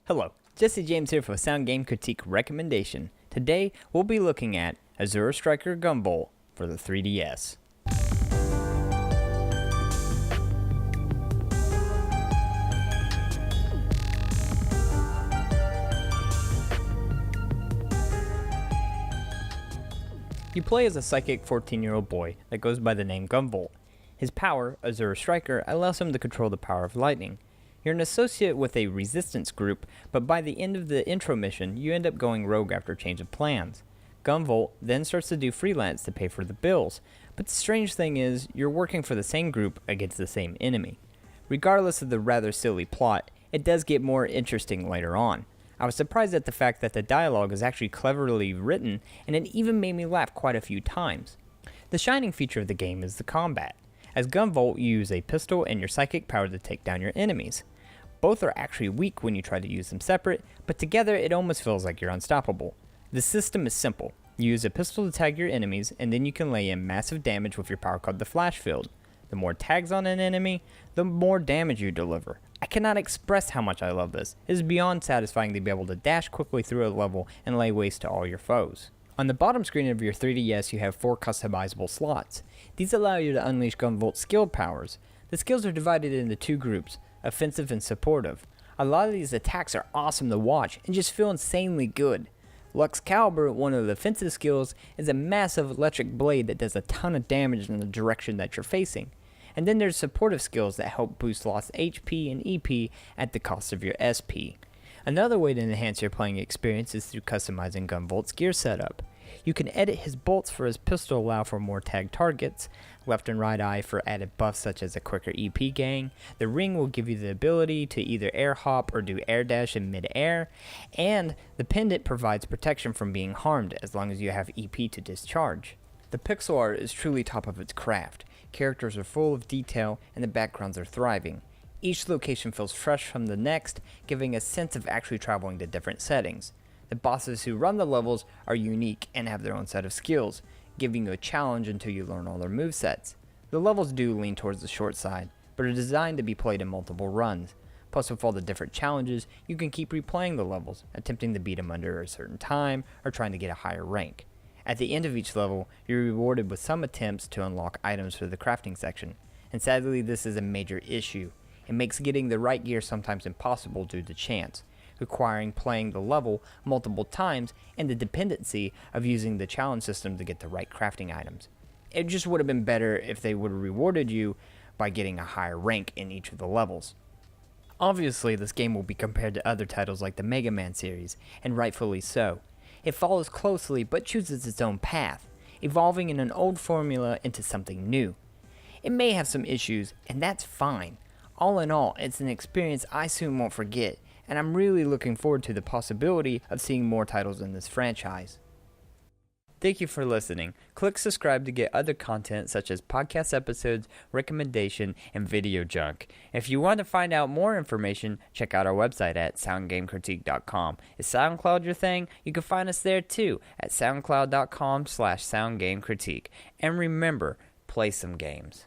Hello, Jesse James here for a Sound Game Critique recommendation. Today, we'll be looking at Azure Striker Gunvolt for the 3DS. You play as a psychic 14-year-old boy that goes by the name Gunvolt. His power, Azure Striker, allows him to control the power of lightning. You're an associate with a resistance group, but by the end of the intro mission, you end up going rogue after a change of plans. Gunvolt then starts to do freelance to pay for the bills, but the strange thing is, you're working for the same group against the same enemy. Regardless of the rather silly plot, it does get more interesting later on. I was surprised at the fact that the dialogue is actually cleverly written, and it even made me laugh quite a few times. The shining feature of the game is the combat. As Gunvolt, you use a pistol and your psychic power to take down your enemies. Both are actually weak when you try to use them separate, but together it almost feels like you're unstoppable. The system is simple. You use a pistol to tag your enemies, and then you can lay in massive damage with your power called the flash field. The more tags on an enemy, the more damage you deliver. I cannot express how much I love this. It is beyond satisfying to be able to dash quickly through a level and lay waste to all your foes. On the bottom screen of your 3DS, you have 4 customizable slots. These allow you to unleash Gunvolt's skill powers. The skills are divided into 2 groups, offensive and supportive. A lot of these attacks are awesome to watch and just feel insanely good. Lux Caliber, one of the offensive skills, is a massive electric blade that does a ton of damage in the direction that you're facing. And then there's supportive skills that help boost lost HP and EP at the cost of your SP. Another way to enhance your playing experience is through customizing Gunvolt's gear setup. You can edit his bolts for his pistol allow for more tagged targets, left and right eye for added buffs such as a quicker EP gang, the ring will give you the ability to either air hop or do air dash in mid-air, and the pendant provides protection from being harmed as long as you have EP to discharge. The pixel art is truly top of its craft. Characters are full of detail and the backgrounds are thriving. Each location feels fresh from the next, giving a sense of actually traveling to different settings. The bosses who run the levels are unique and have their own set of skills, giving you a challenge until you learn all their movesets. The levels do lean towards the short side, but are designed to be played in multiple runs. Plus, with all the different challenges, you can keep replaying the levels, attempting to beat them under a certain time, or trying to get a higher rank. At the end of each level, you're rewarded with some attempts to unlock items for the crafting section, and sadly this is a major issue. It makes getting the right gear sometimes impossible due to chance, requiring playing the level multiple times and the dependency of using the challenge system to get the right crafting items. It just would have been better if they would have rewarded you by getting a higher rank in each of the levels. Obviously, this game will be compared to other titles like the Mega Man series, and rightfully so. It follows closely but chooses its own path, evolving in an old formula into something new. It may have some issues, and that's fine. All in all, it's an experience I soon won't forget, and I'm really looking forward to the possibility of seeing more titles in this franchise. Thank you for listening. Click subscribe to get other content such as podcast episodes, recommendation, and video junk. If you want to find out more information, check out our website at soundgamecritique.com. Is SoundCloud your thing? You can find us there too at soundcloud.com/soundgamecritique. And remember, play some games.